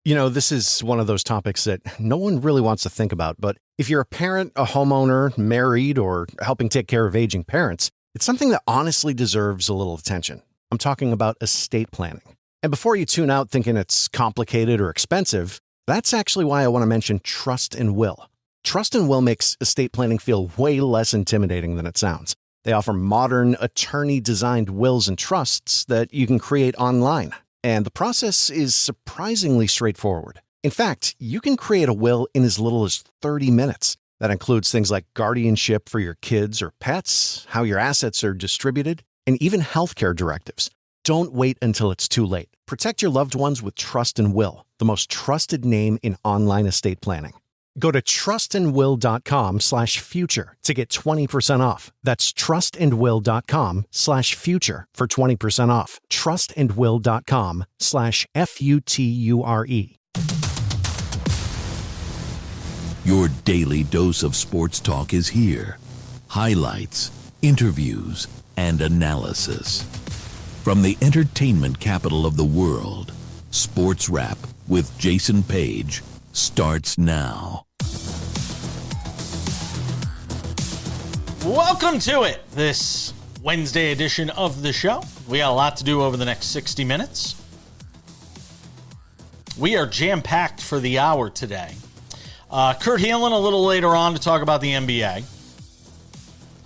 You know, this is one of those topics that no one really wants to think about, but if you're a parent, a homeowner, married, or helping take care of aging parents, it's something that honestly deserves a little attention. I'm talking about estate planning. And before you tune out thinking it's complicated or expensive, that's actually why I want to mention Trust and Will. Trust and Will makes estate planning feel way less intimidating than it sounds. They offer modern, attorney-designed wills and trusts that you can create online. And the process is surprisingly straightforward. In fact, you can create a will in as little as 30 minutes. That includes things like guardianship for your kids or pets, how your assets are distributed, and even healthcare directives. Don't wait until it's too late. Protect your loved ones with Trust and Will, the most trusted name in online estate planning. Go to trustandwill.com/future to get 20% off. That's trustandwill.com/future for 20% off. trustandwill.com/future. Your daily dose of sports talk is here. Highlights, interviews, and analysis. From the entertainment capital of the world, SportsWrap with Jason Page starts now. Welcome to it, this Wednesday edition of the show. We got a lot to do over the next 60 minutes. We are jam-packed for the hour today. Kurt Heelan a little later on to talk about the NBA.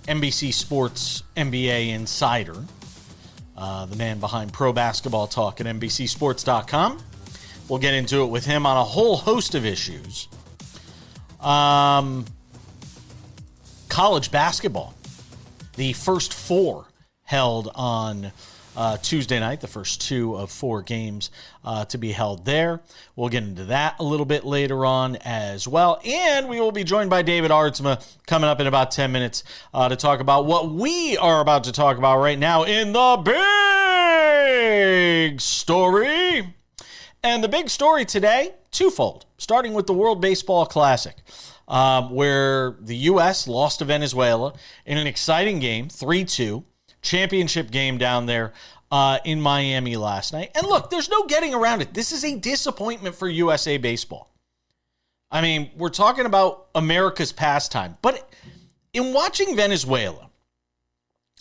NBC Sports NBA Insider, the man behind Pro Basketball Talk at NBCSports.com. We'll get into it with him on a whole host of issues. College basketball. The first four held on Tuesday night, the first 2 of 4 games to be held there. We'll get into that a little bit later on as well. And we will be joined by David Aardsma coming up in about 10 minutes to talk about what we are about to talk about right now in the big story. And the big story today, twofold, starting with the World Baseball Classic, where the U.S. lost to Venezuela in an exciting game, 3-2, championship game down there in Miami last night. And look, there's no getting around it. This is a disappointment for USA Baseball. I mean, we're talking about America's pastime. But in watching Venezuela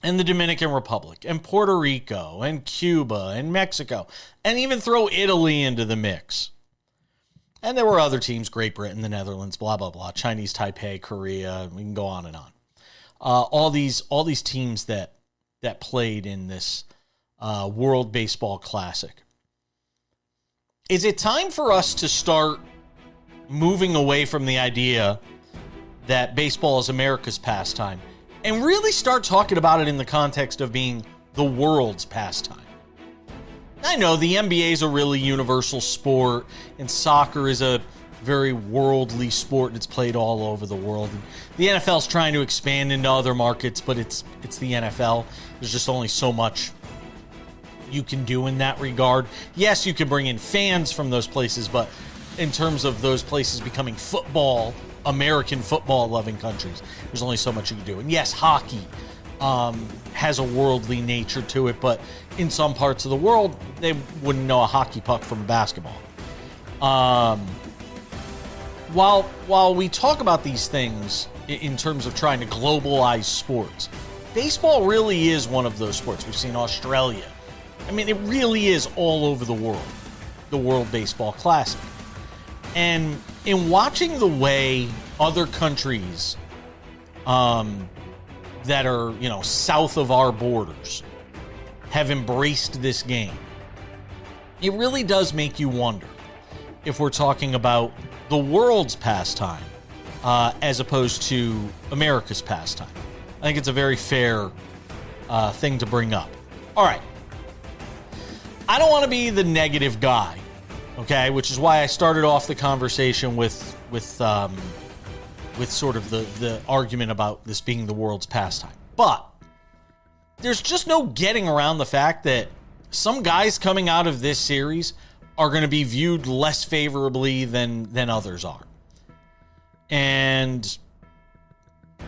and the Dominican Republic and Puerto Rico and Cuba and Mexico, and even throw Italy into the mix. And there were other teams, Great Britain, the Netherlands, blah, blah, blah, Chinese Taipei, Korea, we can go on and on. All these teams that played in this World Baseball Classic. Is it time for us to start moving away from the idea that baseball is America's pastime and really start talking about it in the context of being the world's pastime? I know the NBA is a really universal sport, and soccer is a very worldly sport, and it's played all over the world. And the NFL is trying to expand into other markets, but it's the NFL. There's just only so much you can do in that regard. Yes, you can bring in fans from those places, but in terms of those places becoming football, American football-loving countries, there's only so much you can do. And yes, hockey has a worldly nature to it, but in some parts of the world, they wouldn't know a hockey puck from a basketball. While we talk about these things in terms of trying to globalize sports, baseball really is one of those sports. We've seen Australia. I mean, it really is all over the World Baseball Classic. And in watching the way other countries that are, south of our borders have embraced this game, it really does make you wonder if we're talking about the world's pastime as opposed to America's pastime. I think it's a very fair thing to bring up. All right. I don't want to be the negative guy, okay, which is why I started off the conversation with sort of the argument about this being the world's pastime. But there's just no getting around the fact that some guys coming out of this series are going to be viewed less favorably than others are. And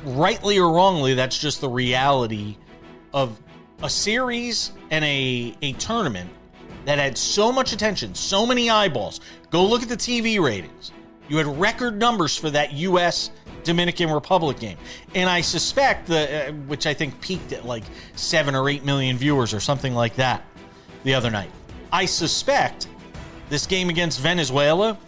rightly or wrongly, that's just the reality of a series and a tournament that had so much attention, so many eyeballs. Go look at the TV ratings. You had record numbers for that U.S. Dominican Republic game. And I suspect, which I think peaked at like 7 or 8 million viewers or something like that the other night. I suspect this game against Venezuela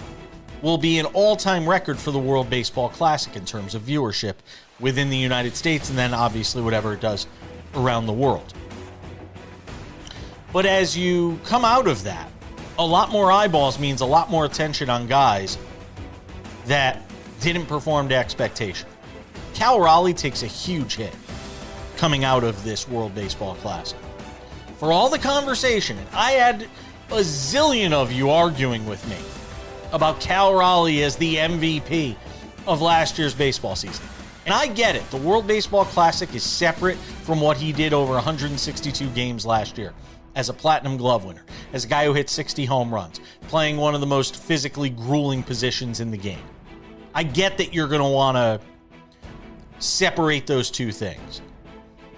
will be an all-time record for the World Baseball Classic in terms of viewership within the United States, and then obviously whatever it does around the world. But as you come out of that, a lot more eyeballs means a lot more attention on guys that didn't perform to expectation. Cal Raleigh takes a huge hit coming out of this World Baseball Classic. For all the conversation, and I had a zillion of you arguing with me about Cal Raleigh as the MVP of last year's baseball season. And I get it. The World Baseball Classic is separate from what he did over 162 games last year as a Platinum Glove winner, as a guy who hit 60 home runs, playing one of the most physically grueling positions in the game. I get that you're going to want to separate those two things.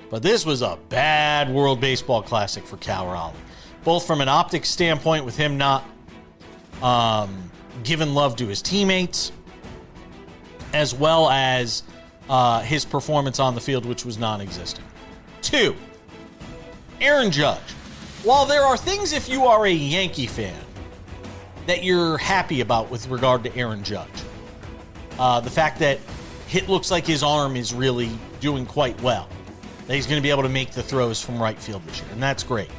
But this was a bad World Baseball Classic for Cal Raleigh, both from an optics standpoint with him not giving love to his teammates, as well as his performance on the field, which was non-existent. 2, Aaron Judge. While there are things, if you are a Yankee fan, that you're happy about with regard to Aaron Judge, the fact that it looks like his arm is really doing quite well, that he's going to be able to make the throws from right field this year, and that's great.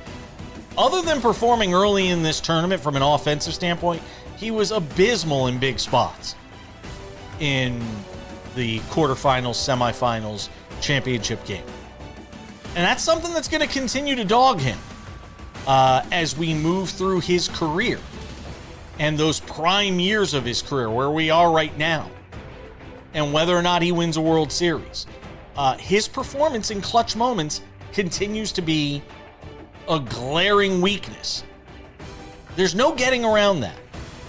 Other than performing early in this tournament from an offensive standpoint, he was abysmal in big spots in the quarterfinals, semifinals, championship game. And that's something that's going to continue to dog him as we move through his career and those prime years of his career, where we are right now, and whether or not he wins a World Series. His performance in clutch moments continues to be a glaring weakness. There's no getting around that.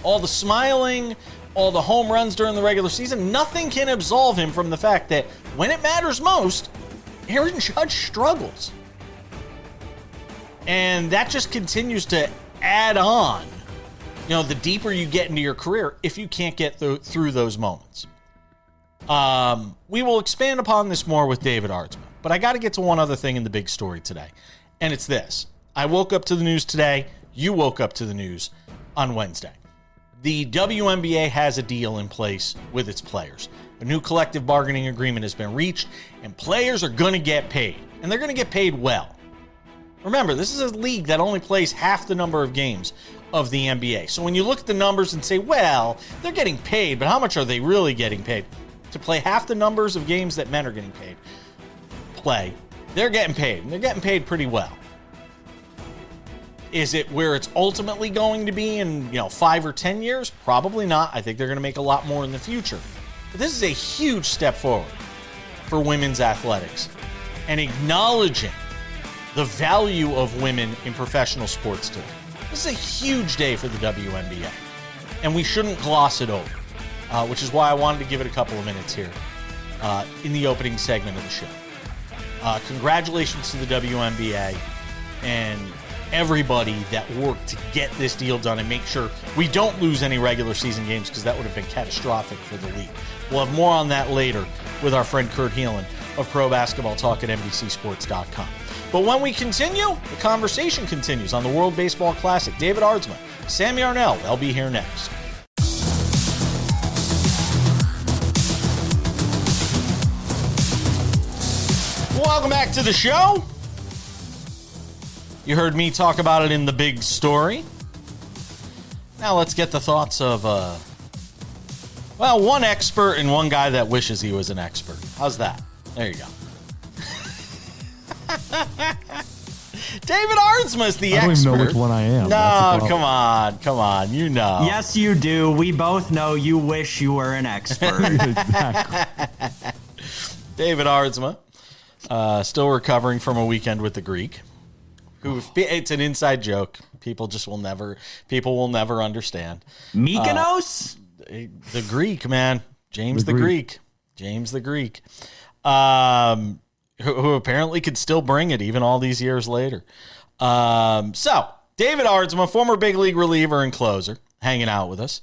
All the smiling, all the home runs during the regular season, nothing can absolve him from the fact that when it matters most, Aaron Judge struggles. And that just continues to add on, the deeper you get into your career, if you can't get through those moments. We will expand upon this more with David Aardsma, but I got to get to one other thing in the big story today, and it's this. I woke up to the news today. You woke up to the news on Wednesday. The WNBA has a deal in place with its players. A new collective bargaining agreement has been reached, and players are going to get paid, and they're going to get paid well. Remember, this is a league that only plays half the number of games of the NBA. So when you look at the numbers and say, well, they're getting paid, but how much are they really getting paid? To play half the numbers of games that men are getting paid, they're getting paid, and they're getting paid pretty well. Is it where it's ultimately going to be in 5 or 10 years? Probably not. I think they're going to make a lot more in the future. But this is a huge step forward for women's athletics and acknowledging the value of women in professional sports today. This is a huge day for the WNBA, and we shouldn't gloss it over, which is why I wanted to give it a couple of minutes here in the opening segment of the show. Congratulations to the WNBA and everybody that worked to get this deal done and make sure we don't lose any regular season games, because that would have been catastrophic for the league. We'll have more on that later with our friend Kurt Heelan of Pro Basketball Talk at NBCSports.com. But when we continue, the conversation continues on the World Baseball Classic. David Aardsma, Sam Yarnell, they'll be here next. Welcome back to the show. You heard me talk about it in the big story. Now let's get the thoughts of, one expert and one guy that wishes he was an expert. How's that? There you go. David Aardsma is the expert. I don't even know which one I am. No, come on. You know. Yes, you do. We both know you wish you were an expert. Exactly. David Aardsma, still recovering from a weekend with the Greek. It's an inside joke. People will never understand. Mykonos? The Greek, man. James the Greek. Who apparently could still bring it even all these years later. So David Aardsma, former big league reliever and closer, hanging out with us.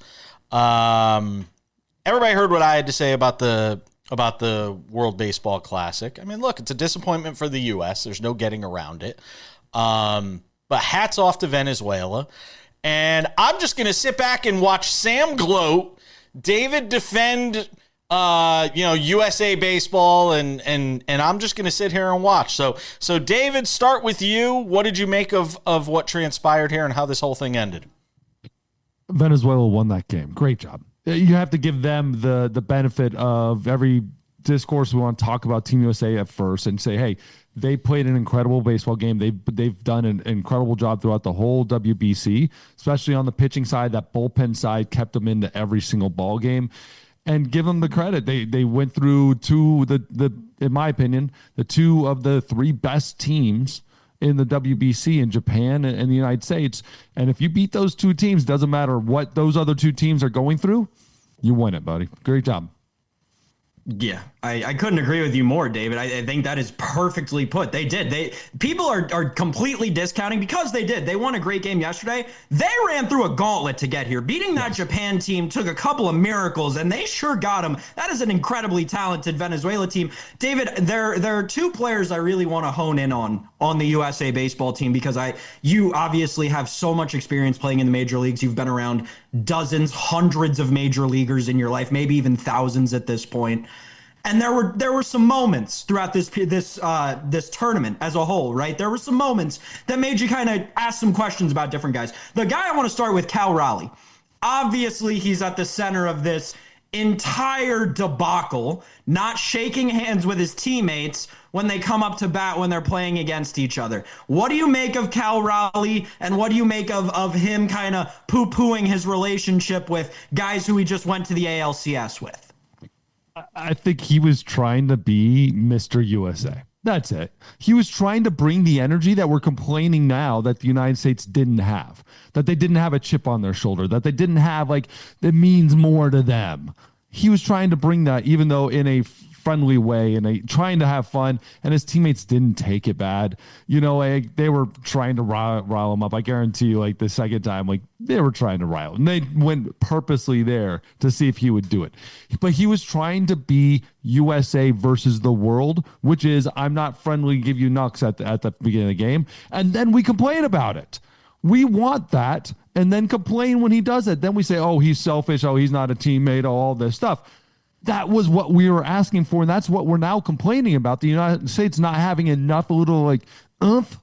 Everybody heard what I had to say about the World Baseball Classic. I mean, look, it's a disappointment for the U.S. There's no getting around it. But hats off to Venezuela. And I'm just going to sit back and watch Sam gloat, David defend USA baseball, and I'm just going to sit here and watch. So David, start with you. What did you make of what transpired here and how this whole thing ended? Venezuela won that game. Great job. You have to give them the benefit of every discourse. We want to talk about Team USA at first and say, hey, they played an incredible baseball game. They've done an incredible job throughout the whole WBC, especially on the pitching side. That bullpen side kept them into every single ball game. And give them the credit. They went through in my opinion, the two of the three best teams in the WBC in Japan and the United States. And if you beat those two teams, doesn't matter what those other two teams are going through, you win it, buddy. Great job. Yeah, I couldn't agree with you more, David. I think that is perfectly put. They did. People are completely discounting because they did. They won a great game yesterday. They ran through a gauntlet to get here. Beating that Japan team took a couple of miracles, and they sure got them. That is an incredibly talented Venezuela team. David, there are two players I really want to hone in on the USA baseball team because you obviously have so much experience playing in the major leagues. You've been around dozens, hundreds of major leaguers in your life, maybe even thousands at this point. And there were some moments throughout this tournament as a whole, right? There were some moments that made you kind of ask some questions about different guys. The guy I want to start with, Cal Raleigh. Obviously, he's at the center of this entire debacle, not shaking hands with his teammates when they come up to bat when they're playing against each other. What do you make of Cal Raleigh, and what do you make of him kind of poo-pooing his relationship with guys who he just went to the ALCS with? I think he was trying to be Mr. USA. That's it. He was trying to bring the energy that we're complaining now that the United States didn't have, that they didn't have a chip on their shoulder, that they didn't have that means more to them. He was trying to bring that, even though in a friendly way and trying to have fun, and his teammates didn't take it bad. They were trying to rile him up. I guarantee you, the second time, they were trying to rile him. They went purposely there to see if he would do it. But he was trying to be USA versus the world, which is, I'm not friendly, give you knucks at the beginning of the game, and then we complain about it. We want that, and then complain when he does it. Then we say, oh, he's selfish, oh, he's not a teammate, all this stuff. That was what we were asking for, and that's what we're now complaining about. The United States not having enough, a little oomph,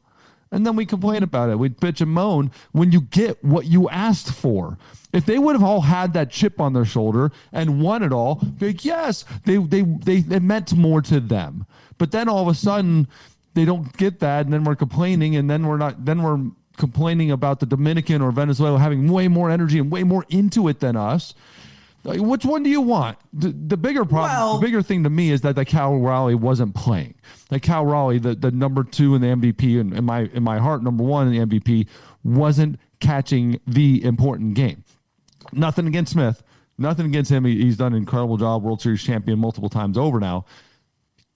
and then we complain about it. We bitch and moan when you get what you asked for. If they would have all had that chip on their shoulder and won it all, yes, it meant more to them. But then all of a sudden, they don't get that, and then we're complaining, and then we're complaining about the Dominican or Venezuela having way more energy and way more into it than us. Which one do you want? The bigger problem, the bigger thing to me is that Cal Raleigh wasn't playing. Cal Raleigh, the number 2 in the MVP, and in my heart, number 1 in the MVP, wasn't catching the important game. Nothing against Smith, nothing against him. He's done an incredible job, World Series champion multiple times over now.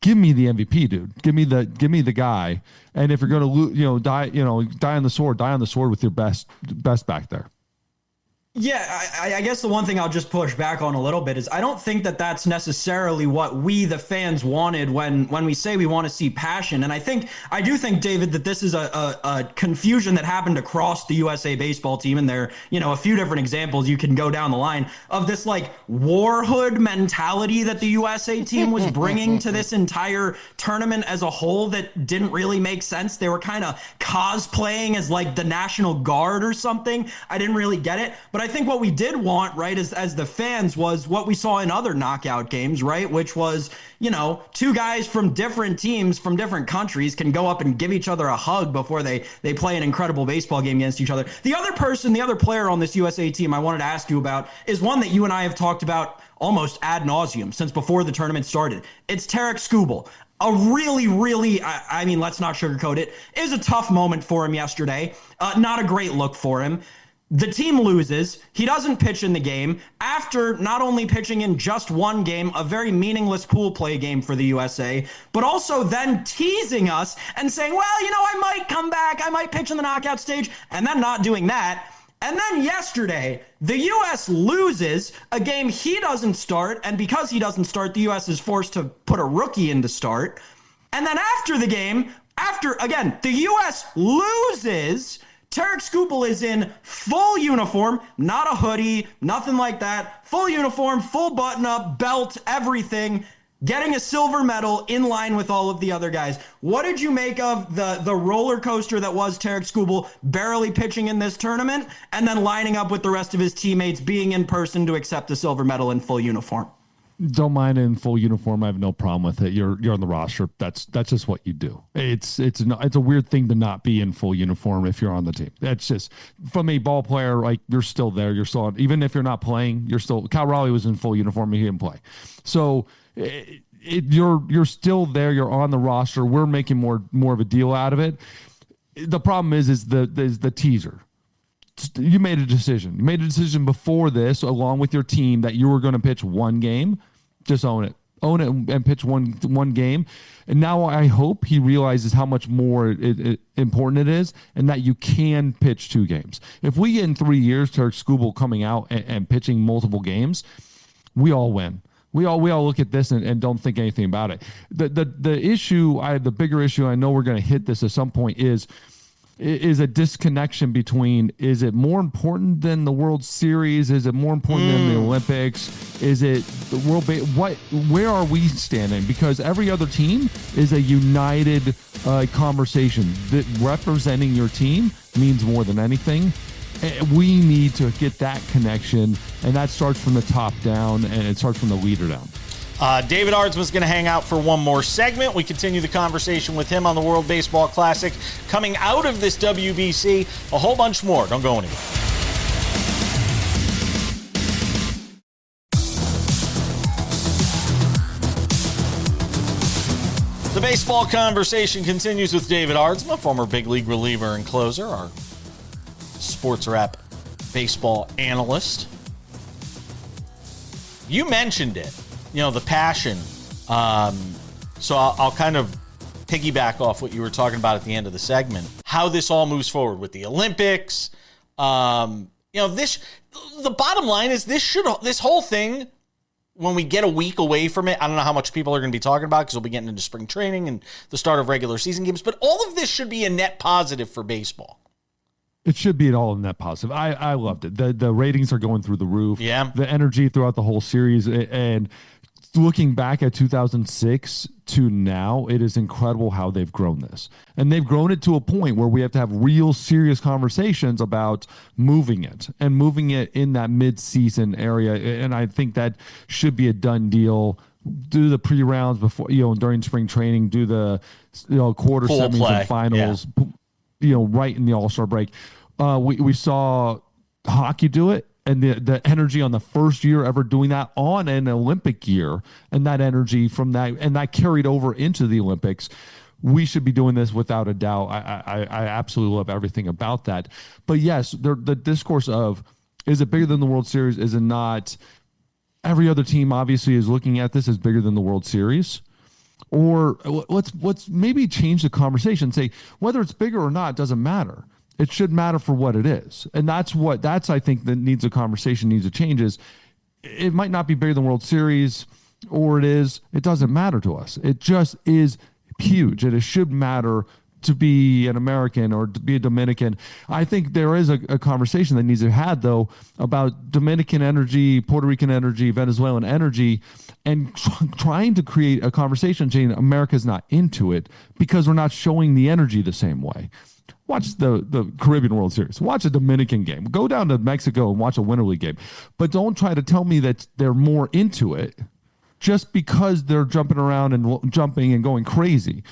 Give me the MVP, dude. Give me the guy. And if you're going to die on the sword with your best back there. Yeah, I guess the one thing I'll just push back on a little bit is I don't think that that's necessarily what we, the fans, wanted when we say we want to see passion. And I do think, David, that this is a confusion that happened across the USA baseball team. And there, a few different examples you can go down the line of this warhood mentality that the USA team was bringing to this entire tournament as a whole that didn't really make sense. They were kind of cosplaying as the National Guard or something. I didn't really get it. But I think what we did want, right, as the fans was what we saw in other knockout games, right, which was, two guys from different teams, from different countries can go up and give each other a hug before they play an incredible baseball game against each other. The other player on this USA team I wanted to ask you about is one that you and I have talked about almost ad nauseum since before the tournament started. It's Tarek Skubal. A really, really, let's not sugarcoat it, is a tough moment for him yesterday. Not a great look for him. The team loses. He doesn't pitch in the game after not only pitching in just one game, a very meaningless pool play game for the USA, but also then teasing us and saying, well, I might come back. I might pitch in the knockout stage, and then not doing that. And then yesterday, the U.S. loses a game he doesn't start, and because he doesn't start, the U.S. is forced to put a rookie in to start. And then after the game, the U.S. loses. Tarek Skubal is in full uniform, not a hoodie, nothing like that. Full uniform, full button-up, belt, everything, getting a silver medal in line with all of the other guys. What did you make of the roller coaster that was Tarek Skubal barely pitching in this tournament and then lining up with the rest of his teammates, being in person to accept a silver medal in full uniform? Don't mind in full uniform. I have no problem with it. You're on the roster. That's just what you do. It's a weird thing to not be in full uniform if you're on the team. That's just, from a ball player, like, you're still there. You're still on, even if you're not playing. You're still. Cal Raleigh was in full uniform and he didn't play. So you're still there. You're on the roster. We're making more of a deal out of it. The problem is the teaser. You made a decision. You made a decision before this, along with your team, that you were going to pitch one game. Just own it. Own it and pitch one game. And now I hope he realizes how much more important it is, and that you can pitch 2 games. If we get in 3 years Tarek Skubal coming out and pitching multiple games, we all win. We all look at this and don't think anything about it. The issue, the bigger issue, I know we're going to hit this at some point, is a disconnection between, is it more important than the World Series? Is it more important than the Olympics? Is it the where are we standing? Because every other team is a united conversation. That representing your team means more than anything. We need to get that connection, and that starts from the top down, and it starts from the leader down. David Aardsma is going to hang out for one more segment. We continue the conversation with him on the World Baseball Classic. Coming out of this WBC, a whole bunch more. Don't go anywhere. The baseball conversation continues with David Aardsma, former big league reliever and closer, our SportsWrap baseball analyst. You mentioned it. The passion. So I'll kind of piggyback off what you were talking about at the end of the segment. How this all moves forward with the Olympics. The bottom line is this whole thing, when we get a week away from it, I don't know how much people are going to be talking about because we'll be getting into spring training and the start of regular season games, but all of this should be a net positive for baseball. It should be an all net positive. I loved it. The ratings are going through the roof. Yeah. The energy throughout the whole series, and looking back at 2006 to now, it is incredible how they've grown this. And they've grown it to a point where we have to have real serious conversations about moving it in that mid-season area. And I think that should be a done deal. Do the pre-rounds before, during spring training, do the quarter, semis, and finals, right in the All-Star break. We saw hockey do it. And the energy on the first year ever doing that on an Olympic year, and that energy from that, and that carried over into the Olympics. We should be doing this without a doubt. I absolutely love everything about that. But yes, the discourse of, is it bigger than the World Series? Is it not? Every other team obviously is looking at this as bigger than the World Series. Or let's maybe change the conversation. Say whether it's bigger or not doesn't matter. It should matter for what it is. And that's I think that needs a conversation, needs a change. Is it might not be bigger than World Series, or it doesn't matter to us. It just is huge. And it should matter to be an American or to be a Dominican. I think there is a conversation that needs to be had, though, about Dominican energy, Puerto Rican energy, Venezuelan energy, and trying to create a conversation saying America's not into it because we're not showing the energy the same way. Watch the Caribbean World Series. Watch a Dominican game. Go down to Mexico and watch a Winter League game. But don't try to tell me that they're more into it just because they're jumping around and jumping and going crazy.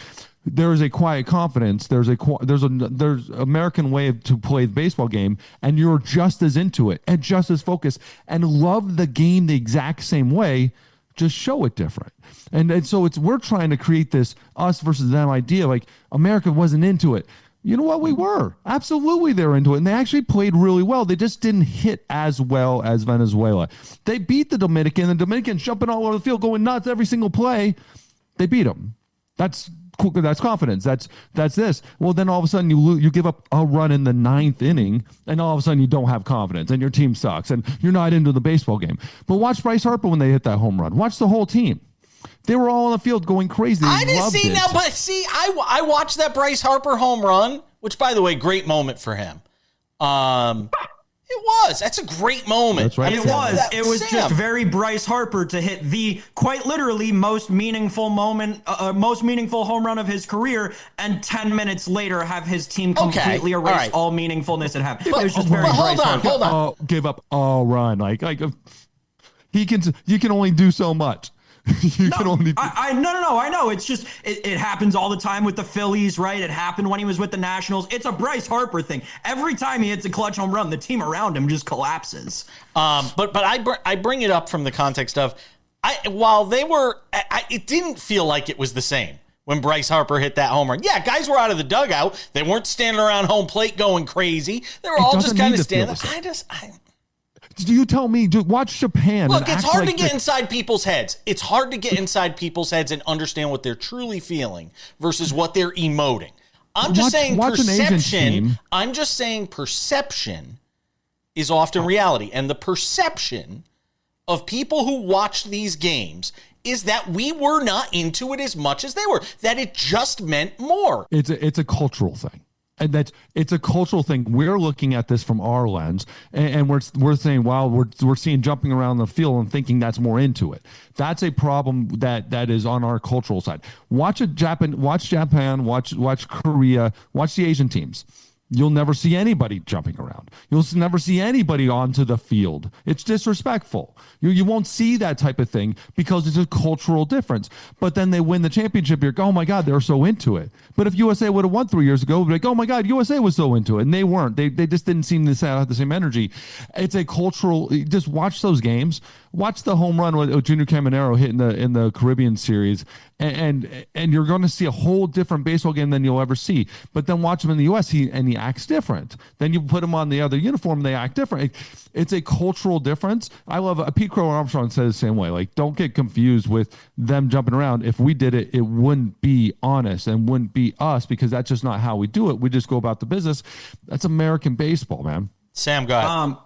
There is a quiet confidence. There's American way to play the baseball game, and you're just as into it and just as focused and love the game the exact same way. Just show it different. And so we're trying to create this us versus them idea. Like America wasn't into it. You know what? We were. Absolutely, they were into it. And they actually played really well. They just didn't hit as well as Venezuela. They beat the Dominican. The Dominicans jumping all over the field, going nuts every single play. They beat them. That's cool. That's confidence. That's this. Well, then all of a sudden you give up a run in the 9th inning, and all of a sudden you don't have confidence, and your team sucks, and you're not into the baseball game. But watch Bryce Harper when they hit that home run. Watch the whole team. They were all on the field going crazy. I didn't see now, but see, I watched that Bryce Harper home run, which, by the way, great moment for him. It was. That's a great moment. That's right. It was just very Bryce Harper to hit the quite literally most meaningful moment, most meaningful home run of his career, and 10 minutes later have his team completely erase all meaningfulness it had. It was just very Bryce Harper. Hold on. Give up all run. You can only do so much. I know. It's just it happens all the time with the Phillies, right? It happened when he was with the Nationals. It's a Bryce Harper thing. Every time he hits a clutch home run, the team around him just collapses. But I bring it up from the context of it didn't feel like it was the same when Bryce Harper hit that home run. Yeah, guys were out of the dugout. They weren't standing around home plate going crazy. They were all just kind of standing. You tell me, watch Japan. Look, it's hard to get inside people's heads. It's hard to get inside people's heads and understand what they're truly feeling versus what they're emoting. I'm just saying perception. I'm just saying perception is often reality. And the perception of people who watch these games is that we were not into it as much as they were, that it just meant more. It's a cultural thing. And it's a cultural thing. We're looking at this from our lens, and we're saying, wow, we're seeing jumping around the field and thinking that's more into it. That's a problem that is on our cultural side. Watch Japan, watch Korea, watch the Asian teams. You'll never see anybody jumping around. You'll never see anybody onto the field. It's disrespectful. You won't see that type of thing because it's a cultural difference. But then they win the championship. You're like, oh my God, they're so into it. But if USA would have won 3 years ago, we'd be like, oh my God, USA was so into it. And they weren't. They just didn't seem to have the same energy. It's a cultural. Just watch those games. Watch the home run with Junior Caminero hit in the Caribbean series, and you're going to see a whole different baseball game than you'll ever see. But then watch him in the U.S. He acts different. Then you put him on the other uniform, and they act different. It's a cultural difference. I love Pete Crow Armstrong said the same way. Like, don't get confused with them jumping around. If we did it, it wouldn't be honest and wouldn't be us because that's just not how we do it. We just go about the business. That's American baseball, man. Sam, go ahead.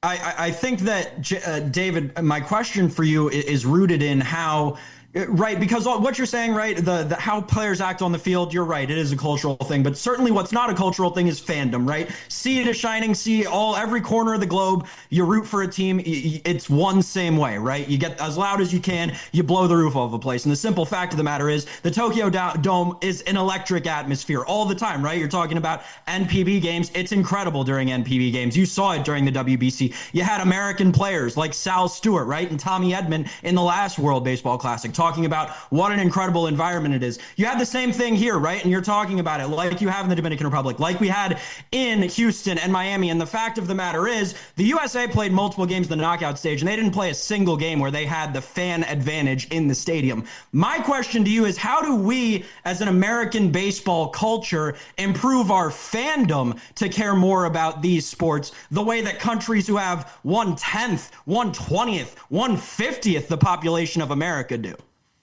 I think that, David, my question for you is rooted in how, right, because what you're saying, right, the how players act on the field, you're right, it is a cultural thing, but certainly what's not a cultural thing is fandom, right? See it as shining, see every corner of the globe, you root for a team, it's one same way, right? You get as loud as you can, you blow the roof off a place, and the simple fact of the matter is the Tokyo Dome is an electric atmosphere all the time, right? You're talking about NPB games, it's incredible during NPB games. You saw it during the WBC. You had American players like Sal Stewart, right, and Tommy Edman in the last World Baseball Classic talking about what an incredible environment it is. You had the same thing here, right? And you're talking about it like you have in the Dominican Republic, like we had in Houston and Miami. And the fact of the matter is the USA played multiple games in the knockout stage, and they didn't play a single game where they had the fan advantage in the stadium. My question to you is, how do we as an American baseball culture improve our fandom to care more about these sports the way that countries who have 1/10, 1/20th, 1/50th the population of America do?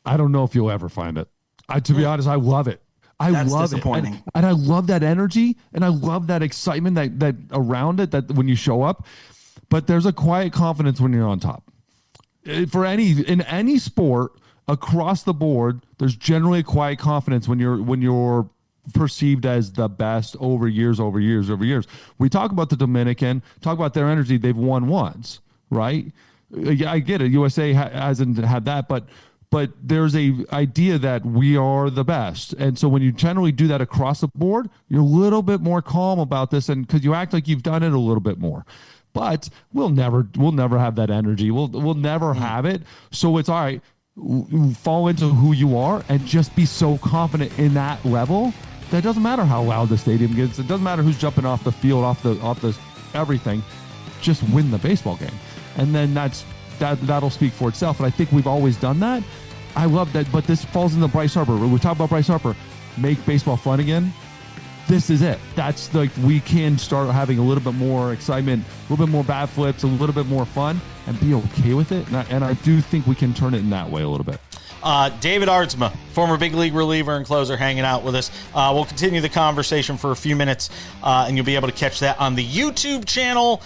I don't know if you'll ever find it. To be honest, I love it. That's love disappointing. It. And I love that energy, and I love that excitement that around it, that when you show up. But there's a quiet confidence when you're on top. In any sport across the board, there's generally a quiet confidence when you're perceived as the best over years. We talk about the Dominican, talk about their energy. They've won once, right? Yeah, I get it. USA hasn't had that, but there's a idea that we are the best. And so when you generally do that across the board, you're a little bit more calm about this, and because you act like you've done it a little bit more. But we'll never have that energy. We'll never have it. So it's all right. Fall into who you are and just be so confident in that level that it doesn't matter how loud the stadium gets. It doesn't matter who's jumping off the field, off the everything. Just win the baseball game, and then that'll speak for itself. And I think we've always done that. I love that, but this falls into Bryce Harper. We talk about Bryce Harper, make baseball fun again. this is it. That's like, we can start having a little bit more excitement, a little bit more bat flips, a little bit more fun, and be okay with it. And I do think we can turn it in that way a little bit. David Aardsma, former big league reliever and closer, hanging out with us. We'll continue the conversation for a few minutes, and you'll be able to catch that on the YouTube channel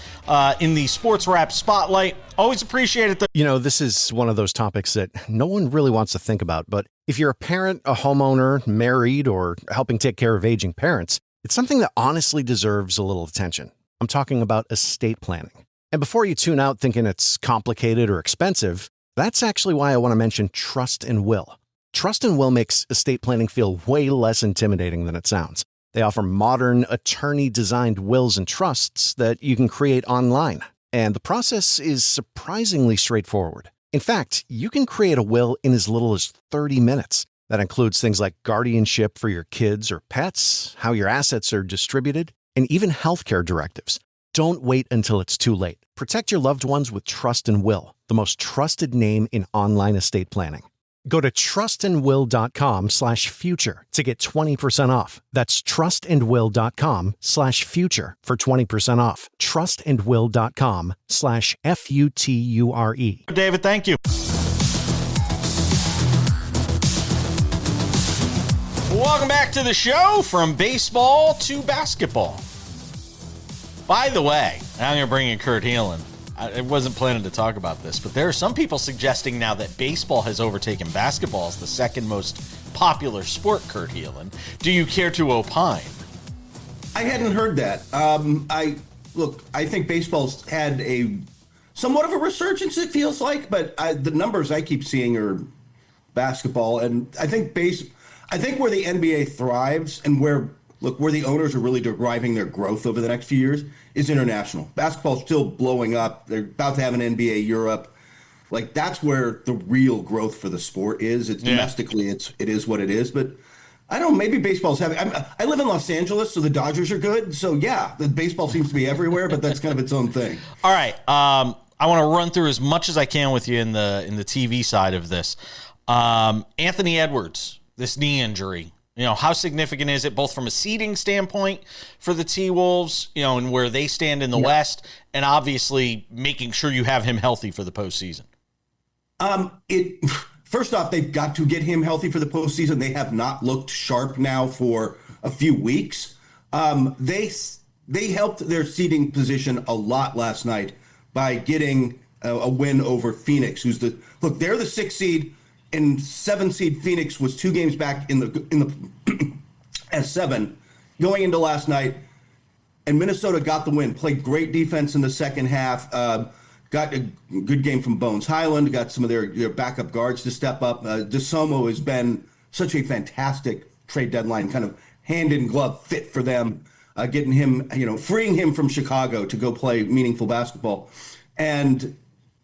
in the SportsWrap Spotlight. Always appreciate it. This is one of those topics that no one really wants to think about, but if you're a parent, a homeowner, married, or helping take care of aging parents, it's something that honestly deserves a little attention. I'm talking about estate planning. And before you tune out thinking it's complicated or expensive, that's actually why I want to mention Trust and Will. Trust and Will makes estate planning feel way less intimidating than it sounds. They offer modern, attorney-designed wills and trusts that you can create online. And the process is surprisingly straightforward. In fact, you can create a will in as little as 30 minutes. That includes things like guardianship for your kids or pets, how your assets are distributed, and even healthcare directives. Don't wait until it's too late. Protect your loved ones with Trust and Will, the most trusted name in online estate planning. Go to trustandwill.com/future to get 20% off. That's trustandwill.com/future for 20% off. trustandwill.com/future. David, thank you. Welcome back to the show. From baseball to basketball. By the way, I'm going to bring in Kurt Heelan. I wasn't planning to talk about this, but there are some people suggesting now that baseball has overtaken basketball as the second most popular sport, Kurt Heelan. Do you care to opine? I hadn't heard that. I think baseball's had a somewhat of a resurgence, it feels like, but the numbers I keep seeing are basketball. And I think where the NBA thrives and where the owners are really deriving their growth over the next few years is international. Basketball's still blowing up. They're about to have an NBA Europe. Like, that's where the real growth for the sport is. It's domestically, it is what it is. But I don't know, maybe baseball's having. I live in Los Angeles, so the Dodgers are good. So yeah, the baseball seems to be everywhere, but that's kind of its own thing. All right, I want to run through as much as I can with you in the TV side of this. Anthony Edwards, this knee injury. How significant is it both from a seeding standpoint for the T-Wolves, and where they stand in the West, and obviously making sure you have him healthy for the postseason? First off, they've got to get him healthy for the postseason. They have not looked sharp now for a few weeks. They helped their seeding position a lot last night by getting a win over Phoenix, they're the 6th seed. And 7 seed Phoenix was 2 games back in the as 7 going into last night, and Minnesota got the win. Played great defense in the second half. Got a good game from Bones Highland. Got some of their backup guards to step up. DeSomo has been such a fantastic trade deadline kind of hand in glove fit for them. Getting him, freeing him from Chicago to go play meaningful basketball, and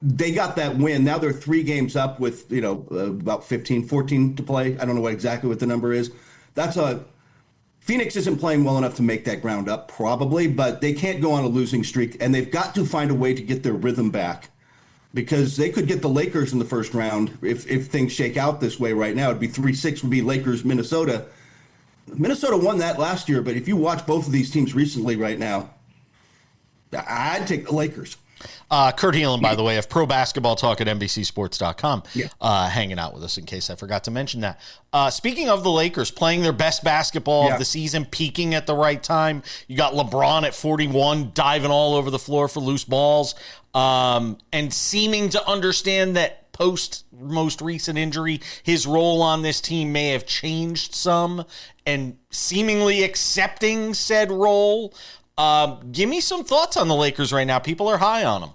they got that win. Now they're 3 games up with, about 14 to play. I don't know exactly what the number is. Phoenix isn't playing well enough to make that ground up, probably, but they can't go on a losing streak, and they've got to find a way to get their rhythm back, because they could get the Lakers in the first round if things shake out this way right now. It'd be 3-6 would be Lakers, Minnesota. Minnesota won that last year, but if you watch both of these teams recently right now, I'd take the Lakers. Kurt Heelan, by the way, of Pro Basketball Talk at NBCSports.com, hanging out with us, in case I forgot to mention that. Speaking of the Lakers, playing their best basketball of the season, peaking at the right time. You got LeBron at 41, diving all over the floor for loose balls, and seeming to understand that post most recent injury, his role on this team may have changed some, and seemingly accepting said role. Give me some thoughts on the Lakers right now. People are high on them.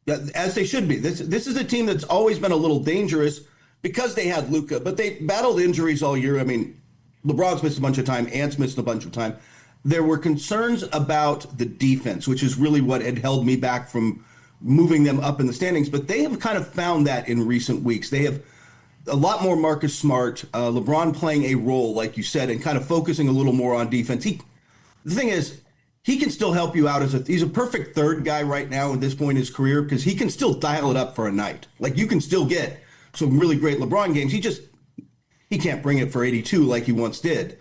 Yeah, as they should be. This is a team that's always been a little dangerous because they had Luka, but they battled injuries all year. I mean, LeBron's missed a bunch of time. Ant's missed a bunch of time. There were concerns about the defense, which is really what had held me back from moving them up in the standings. But they have kind of found that in recent weeks. They have a lot more Marcus Smart, LeBron playing a role, like you said, and kind of focusing a little more on defense. The thing is, he can still help you out he's a perfect third guy right now at this point in his career, because he can still dial it up for a night. Like, you can still get some really great LeBron games. He can't bring it for 82 like he once did.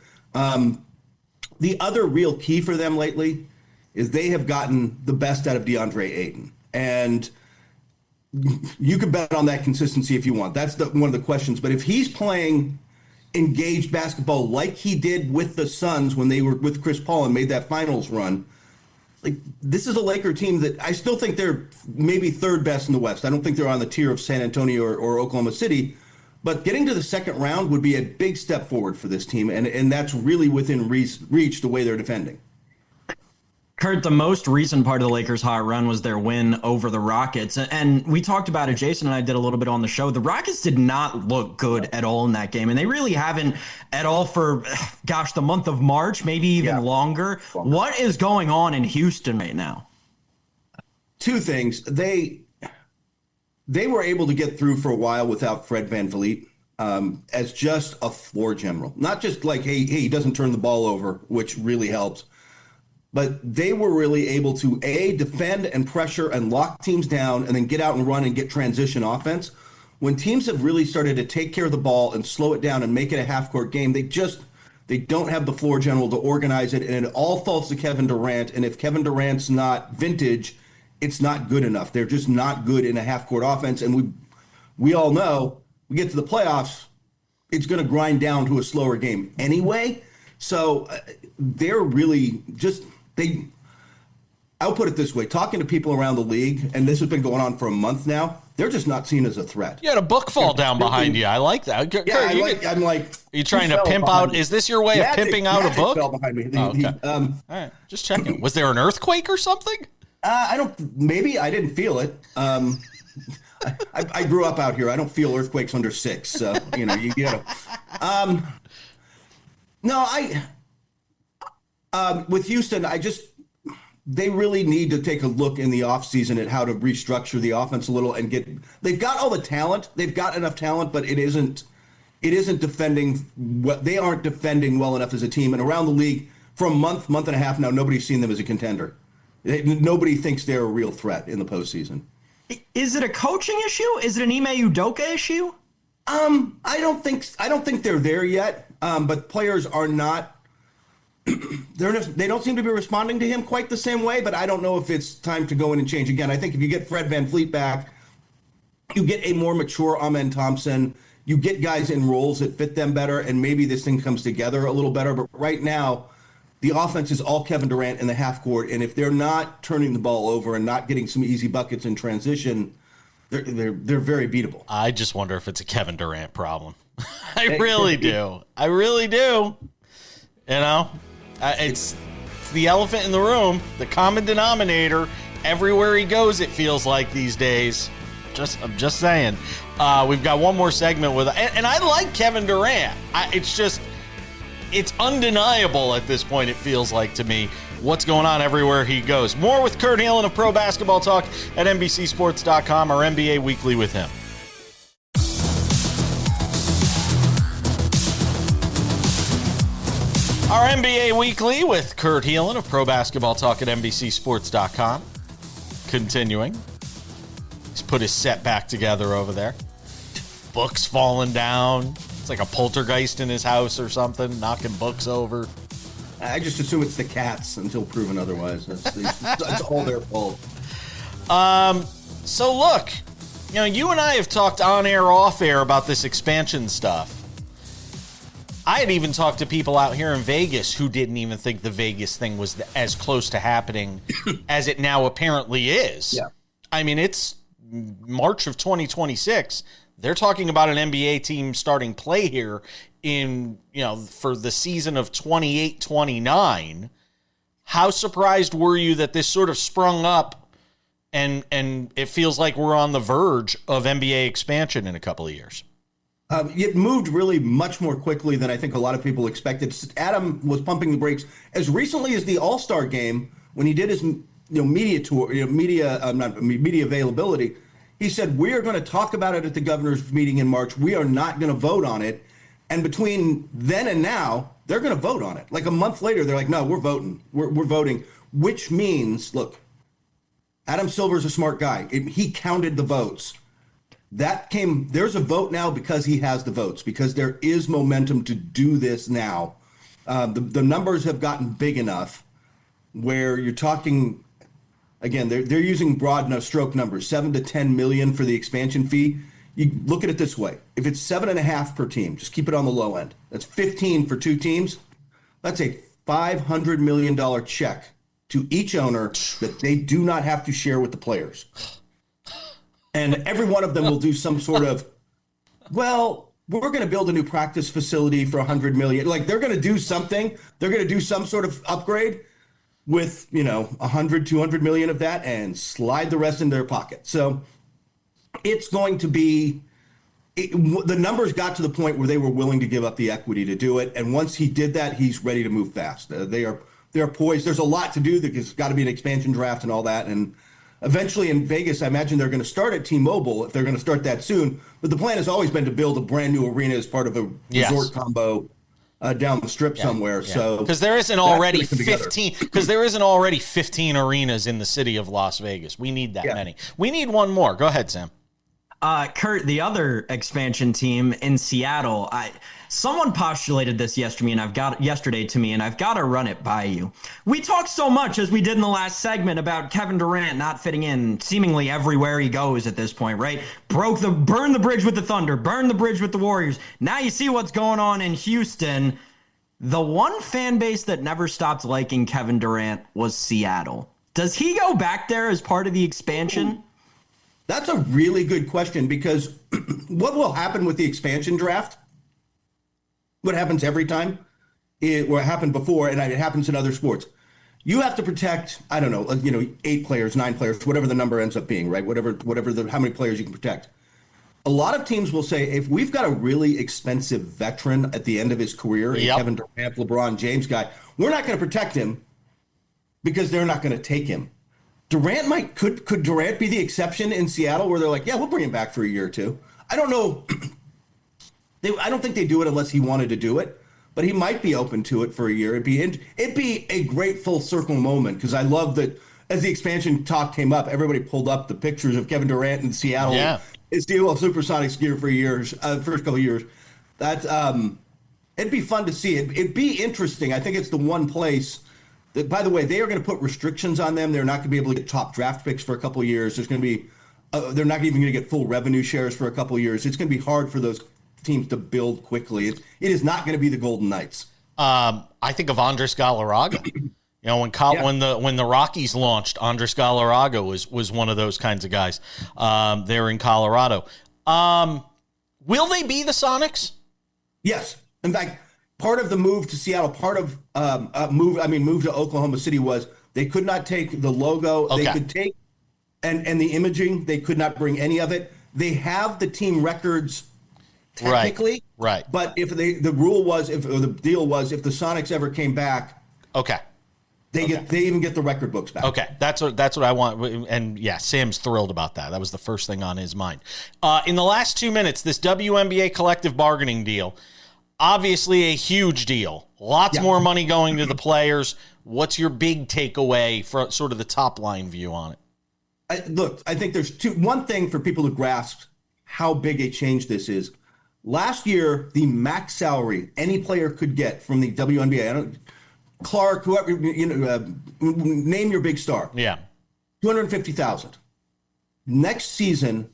the other real key for them lately is they have gotten the best out of DeAndre Ayton. And you can bet on that consistency if you want. That's one of the questions. But if he's playing engaged basketball like he did with the Suns when they were with Chris Paul and made that finals run, like, this is a Laker team that I still think they're maybe third best in the West. I don't think they're on the tier of San Antonio or Oklahoma City. But getting to the second round would be a big step forward for this team, and that's really within reach the way they're defending. Kurt, the most recent part of the Lakers' hot run was their win over the Rockets. And we talked about it, Jason and I did a little bit on the show. The Rockets did not look good at all in that game, and they really haven't at all for, the month of March, maybe even longer. What is going on in Houston right now? Two things. They were able to get through for a while without Fred VanVleet as just a floor general. Not just like, hey, he doesn't turn the ball over, which really helps. But they were really able to, defend and pressure and lock teams down and then get out and run and get transition offense. When teams have really started to take care of the ball and slow it down and make it a half-court game, they don't have the floor general to organize it, and it all falls to Kevin Durant. And if Kevin Durant's not vintage, it's not good enough. They're just not good in a half-court offense. And we all know, we get to the playoffs, it's going to grind down to a slower game anyway. So they're really just I'll put it this way, talking to people around the league, and this has been going on for a month now, they're just not seen as a threat. You had a book fall down behind you. I like that. Yeah, Kurt, I'm like, you trying to pimp out? Is this your way of pimping out a book? Fell behind me. Okay. All right, just checking. Was there an earthquake or something? Maybe I didn't feel it. I grew up out here. I don't feel earthquakes under 6. So, you know. With Houston, they really need to take a look in the offseason at how to restructure the offense a little and they've got all the talent. They've got enough talent, but it isn't defending. They aren't defending well enough as a team. And around the league for a month and a half now, nobody's seen them as a contender. Nobody thinks they're a real threat in the postseason. Is it a coaching issue? Is it an Ime Udoka issue? I don't think they're there yet. But players are not. They don't seem to be responding to him quite the same way. But I don't know if it's time to go in and change again. I think if you get Fred VanVleet back, you get a more mature Amen Thompson. You get guys in roles that fit them better, and maybe this thing comes together a little better. But right now, the offense is all Kevin Durant in the half court, and if they're not turning the ball over and not getting some easy buckets in transition, they're very beatable. I just wonder if it's a Kevin Durant problem. I really do. I really do. It's the elephant in the room, the common denominator. Everywhere he goes, it feels like these days. I'm just saying. We've got one more segment with, and I like Kevin Durant. It's undeniable at this point, it feels like to me, what's going on everywhere he goes. More with Kurt Heelan of Pro Basketball Talk at NBCSports.com, our NBA Weekly with him. Our NBA Weekly with Kurt Heelan of Pro Basketball Talk at NBCSports.com. Continuing. He's put his set back together over there. Books falling down. It's like a poltergeist in his house or something, knocking books over. I just assume it's the cats until proven otherwise. That's all their fault. So look, you and I have talked on air, off air about this expansion stuff. I had even talked to people out here in Vegas who didn't even think the Vegas thing was as close to happening as it now apparently is. Yeah. I mean, it's March of 2026. They're talking about an NBA team starting play here for the season of 28-29. How surprised were you that this sort of sprung up and it feels like we're on the verge of NBA expansion in a couple of years? It moved really much more quickly than I think a lot of people expected. Adam was pumping the brakes as recently as the All-Star game when he did his media tour, media availability. He said, we are going to talk about it at the governor's meeting in March. We are not going to vote on it. And between then and now, they're going to vote on it. Like a month later, they're like, no, we're voting. We're voting, which means, look, Adam Silver's a smart guy. He counted the votes. There's a vote now because he has the votes, because there is momentum to do this now. The numbers have gotten big enough where you're talking, again, they're using broad stroke numbers, 7 to 10 million for the expansion fee. You look at it this way: if it's 7.5 per team, just keep it on the low end. That's 15 for 2 teams. That's a $500 million check to each owner that they do not have to share with the players. And every one of them will do some sort of, well, we're going to build a new practice facility for $100 million. Like, they're going to do something. They're going to do some sort of upgrade with, 100, 200 million of that and slide the rest into their pocket. So it's going to be, the numbers got to the point where they were willing to give up the equity to do it. And once he did that, he's ready to move fast. They are poised. There's a lot to do. There's got to be an expansion draft and all that. And eventually in Vegas, I imagine they're going to start at T-Mobile if they're going to start that soon. But the plan has always been to build a brand new arena as part of a resort combo down the strip somewhere. Yeah. So because there isn't already 15 arenas in the city of Las Vegas. We need that many. We need one more. Go ahead, Sam. Kurt, the other expansion team in Seattle, someone postulated this yesterday, and I've got to run it by you. We talked so much, as we did in the last segment, about Kevin Durant not fitting in seemingly everywhere he goes at this point, right? Burn the bridge with the Thunder, burn the bridge with the Warriors. Now you see what's going on in Houston. The one fan base that never stopped liking Kevin Durant was Seattle. Does he go back there as part of the expansion? That's a really good question, because what will happen with the expansion draft, what happens every time, what happened before, and it happens in other sports, you have to protect, 8 players, 9 players, whatever the number ends up being, right? How many players you can protect. A lot of teams will say, if we've got a really expensive veteran at the end of his career, Kevin Durant, LeBron James guy, we're not going to protect him because they're not going to take him. Durant could Durant be the exception in Seattle where they're like, yeah, we'll bring him back for a year or two? I don't know. I don't think they do it unless he wanted to do it, but he might be open to it for a year. It'd be a great full circle moment, because I love that as the expansion talk came up, everybody pulled up the pictures of Kevin Durant in Seattle. Yeah. His deal of Supersonics gear for years, first couple of years. That it'd be fun to see. It'd be interesting. I think it's the one place. By the way, they are going to put restrictions on them. They're not going to be able to get top draft picks for a couple of years. There's going to be, they're not even going to get full revenue shares for a couple of years. It's going to be hard for those teams to build quickly. It is not going to be the Golden Knights. I think of Andres Galarraga. When the Rockies launched, Andres Galarraga was one of those kinds of guys there in Colorado. Will they be the Sonics? Yes. In fact, part of the move to Seattle, part of move to Oklahoma City was they could not take the logo. Okay. They could take and the imaging. They could not bring any of it. They have the team records technically, right? But if the deal was if the Sonics ever came back, they even get the record books back. Okay, that's what I want. And yeah, Sam's thrilled about that. That was the first thing on his mind. In the last 2 minutes, this WNBA collective bargaining deal. Obviously a huge deal. Lots more money going to the players. What's your big takeaway for sort of the top line view on it? I think there's one thing for people to grasp how big a change this is. Last year, the max salary any player could get from the WNBA, Clark, whoever, name your big star. Yeah. $250,000. Next season,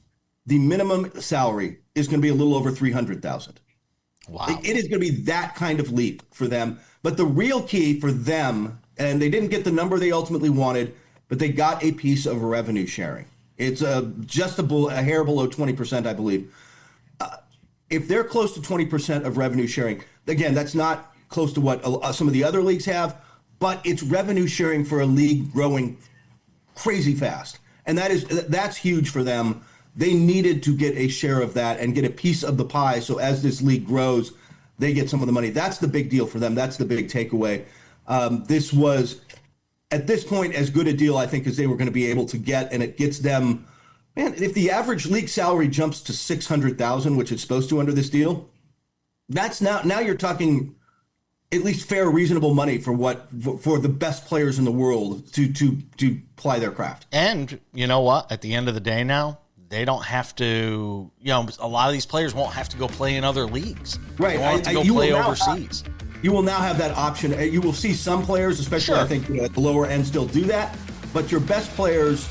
the minimum salary is going to be a little over $300,000. Wow. It is going to be that kind of leap for them. But the real key for them, and they didn't get the number they ultimately wanted, but they got a piece of revenue sharing. It's just a hair below 20%, I believe. If they're close to 20% of revenue sharing, again, that's not close to what some of the other leagues have, but it's revenue sharing for a league growing crazy fast. And that's huge for them. They needed to get a share of that and get a piece of the pie. So as this league grows, they get some of the money. That's the big deal for them. That's the big takeaway. This was, at this point, as good a deal, I think, as they were going to be able to get. And it gets them, man, if the average league salary jumps to $600,000, which it's supposed to under this deal, that's now you're talking at least fair, reasonable money for the best players in the world to ply their craft. And you know what? At the end of the day now, they don't have to, a lot of these players won't have to go play in other leagues. Right. They won't have to go play overseas. you will now have that option. You will see some players, especially I think at the lower end, still do that. But your best players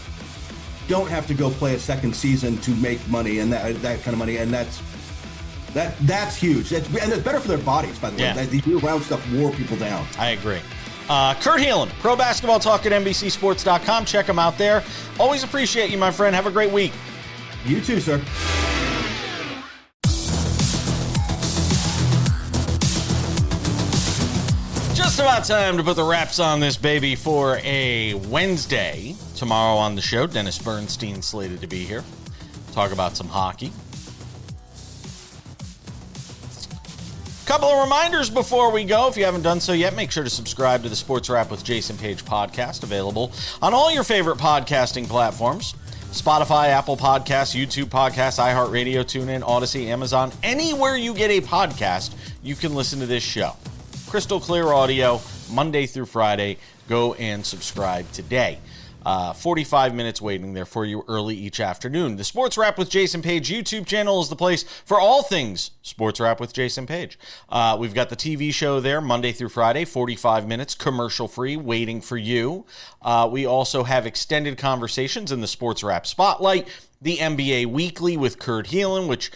don't have to go play a second season to make money and that kind of money, and that's huge. And it's better for their bodies, by the way. The year-round stuff wore people down. I agree. Kurt Heelan, Pro Basketball Talk at NBCSports.com. Check him out there. Always appreciate you, my friend. Have a great week. You too, sir. Just about time to put the wraps on this baby for a Wednesday. Tomorrow on the show, Dennis Bernstein slated to be here. Talk about some hockey. Couple of reminders before we go. If you haven't done so yet, make sure to subscribe to the Sports Wrap with Jason Page podcast, available on all your favorite podcasting platforms. Spotify, Apple Podcasts, YouTube Podcasts, iHeartRadio, TuneIn, Odyssey, Amazon. Anywhere you get a podcast, you can listen to this show. Crystal clear audio, Monday through Friday. Go and subscribe today. 45 minutes waiting there for you early each afternoon. The Sports Wrap with Jason Page YouTube channel is the place for all things Sports Wrap with Jason Page. We've got the TV show there Monday through Friday, 45 minutes, commercial-free, waiting for you. We also have extended conversations in the Sports Wrap Spotlight, the NBA Weekly with Kurt Heelan, which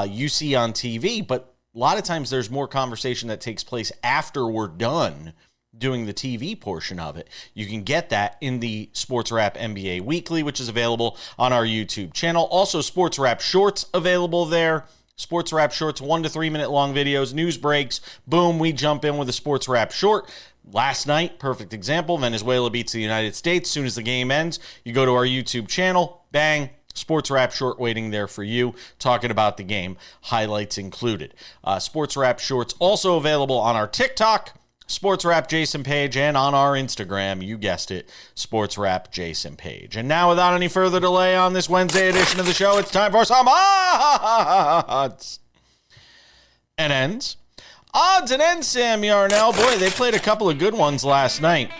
you see on TV, but a lot of times there's more conversation that takes place after we're done doing the TV portion of it. You can get that in the Sports Wrap NBA Weekly, which is available on our YouTube channel. Also, Sports Wrap Shorts available there. Sports Wrap Shorts, 1 to 3 minute long videos, news breaks. Boom, we jump in with a Sports Wrap Short. Last night, perfect example, Venezuela beats the United States. As soon as the game ends, you go to our YouTube channel, bang, Sports Wrap Short waiting there for you, talking about the game, highlights included. Sports Wrap Shorts also available on our TikTok, Sports Wrap Jason Page, and on our Instagram, you guessed it, Sports Wrap Jason Page. And now, without any further delay on this Wednesday edition of the show, it's time for some odds and ends. Odds and ends, Sam Yarnell. Boy, they played a couple of good ones last night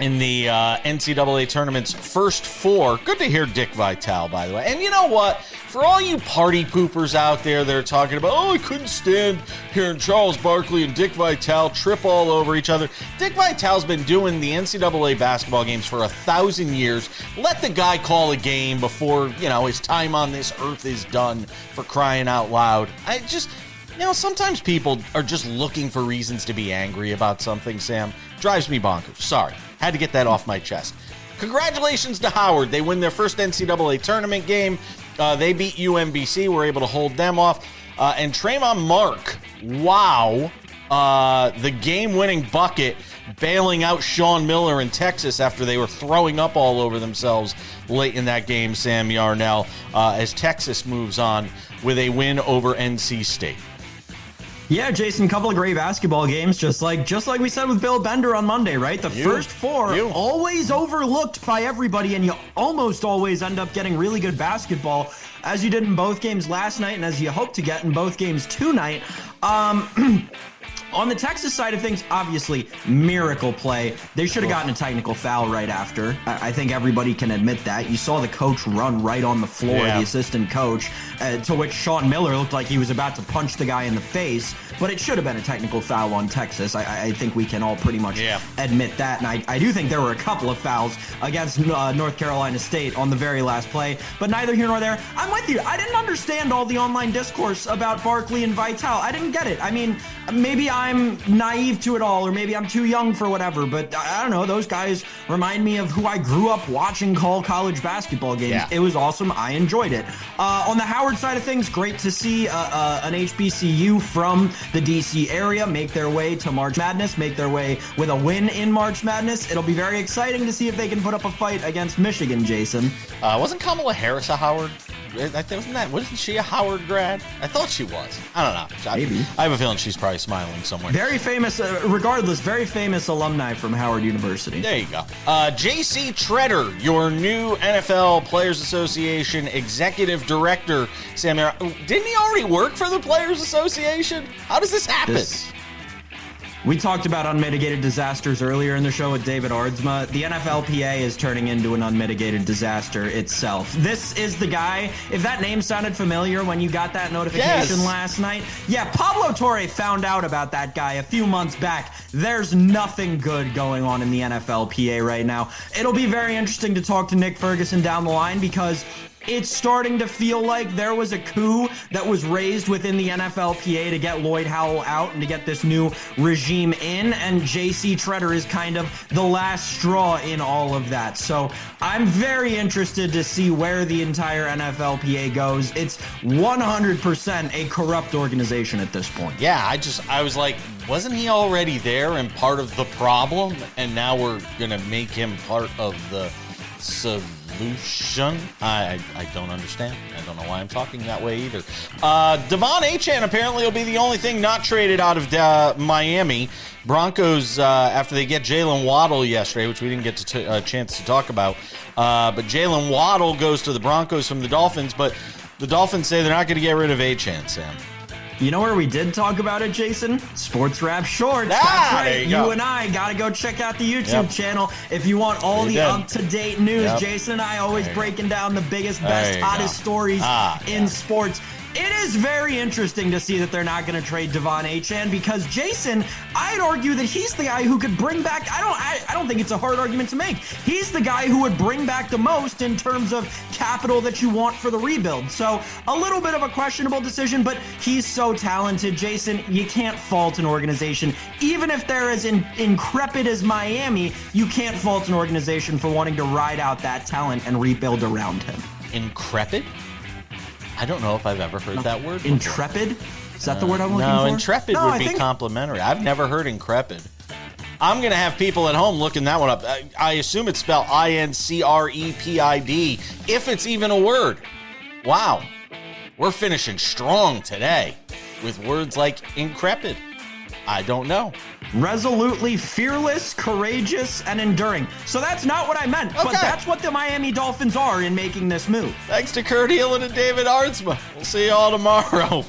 in the NCAA tournament's first four. Good to hear Dick Vitale, by the way. And you know what? For all you party poopers out there that are talking about, I couldn't stand hearing Charles Barkley and Dick Vitale trip all over each other. Dick Vitale's been doing the NCAA basketball games for 1,000 years. Let the guy call a game before, his time on this earth is done, for crying out loud. Sometimes people are just looking for reasons to be angry about something, Sam. Drives me bonkers. Sorry. Had to get that off my chest. Congratulations to Howard. They win their first NCAA tournament game. They beat UMBC. We're able to hold them off. And Trayvon Mark, wow. The game-winning bucket, bailing out Sean Miller in Texas after they were throwing up all over themselves late in that game, Sam Yarnell, as Texas moves on with a win over NC State. Yeah, Jason, a couple of great basketball games, just like we said with Bill Bender on Monday, right? The first four always overlooked by everybody, and you almost always end up getting really good basketball, as you did in both games last night and as you hope to get in both games tonight. On the Texas side of things, obviously, miracle play. They should have gotten a technical foul right after. I think everybody can admit that. You saw the coach run right on the floor, the assistant coach, to which Sean Miller looked like he was about to punch the guy in the face, but it should have been a technical foul on Texas. I think we can all pretty much admit that, and I do think there were a couple of fouls against North Carolina State on the very last play, but neither here nor there. I'm with you. I didn't understand all the online discourse about Barkley and Vitale. I didn't get it. I mean, maybe I'm naive to it all, or maybe I'm too young for whatever, but I don't know. Those guys remind me of who I grew up watching call college basketball games. Yeah. It was awesome. I enjoyed it. On the Howard side of things, great to see an HBCU from the DC area make their way to March Madness, make their way with a win in March Madness. It'll be very exciting to see if they can put up a fight against Michigan, Jason. Wasn't Kamala Harris a Howard? Wasn't she a Howard grad? I thought she was. I don't know. Maybe. I have a feeling she's probably smiling somewhere. Very famous, regardless, very famous alumni from Howard University. There you go. J.C. Treader, your new NFL Players Association executive director. Sam, didn't he already work for the Players Association? How does this happen? We talked about unmitigated disasters earlier in the show with David Aardsma. The NFLPA is turning into an unmitigated disaster itself. This is the guy, if that name sounded familiar when you got that notification last night. Yeah, Pablo Torre found out about that guy a few months back. There's nothing good going on in the NFLPA right now. It'll be very interesting to talk to Nick Ferguson down the line because it's starting to feel like there was a coup that was raised within the NFLPA to get Lloyd Howell out and to get this new regime in, and JC Treader is kind of the last straw in all of that. So I'm very interested to see where the entire NFLPA goes. It's 100% a corrupt organization at this point. Yeah, I was like, wasn't he already there and part of the problem? And now we're going to make him part of the solution? I don't understand. I don't know why I'm talking that way either. Devon Achane apparently will be the only thing not traded out of Miami. Broncos, after they get Jalen Waddle yesterday, which we didn't get a chance to talk about, but Jalen Waddle goes to the Broncos from the Dolphins, but the Dolphins say they're not going to get rid of Achane, Sam. You know where we did talk about it, Jason? SportsWrap Shorts. That's right. You and I got to go check out the YouTube channel if you want all the up-to-date news. Jason and I always breaking down the biggest, best, hottest stories in sports. It is very interesting to see that they're not going to trade Devon Achane because, Jason, I'd argue that he's the guy who could bring back, I don't think it's a hard argument to make. He's the guy who would bring back the most in terms of capital that you want for the rebuild. So a little bit of a questionable decision, but he's so talented, Jason. You can't fault an organization. Even if they're as increpid as Miami, you can't fault an organization for wanting to ride out that talent and rebuild around him. Increpid? I don't know if I've ever heard that word before. Intrepid? Is that the word I'm looking for? No, intrepid would be complimentary. I've never heard increpid. I'm going to have people at home looking that one up. I assume it's spelled INCREPID, if it's even a word. Wow. We're finishing strong today with words like increpid. I don't know. Resolutely fearless, courageous, and enduring. So that's not what I meant, but that's what the Miami Dolphins are in making this move. Thanks to Kurt Heelan and David Aardsma. We'll see you all tomorrow.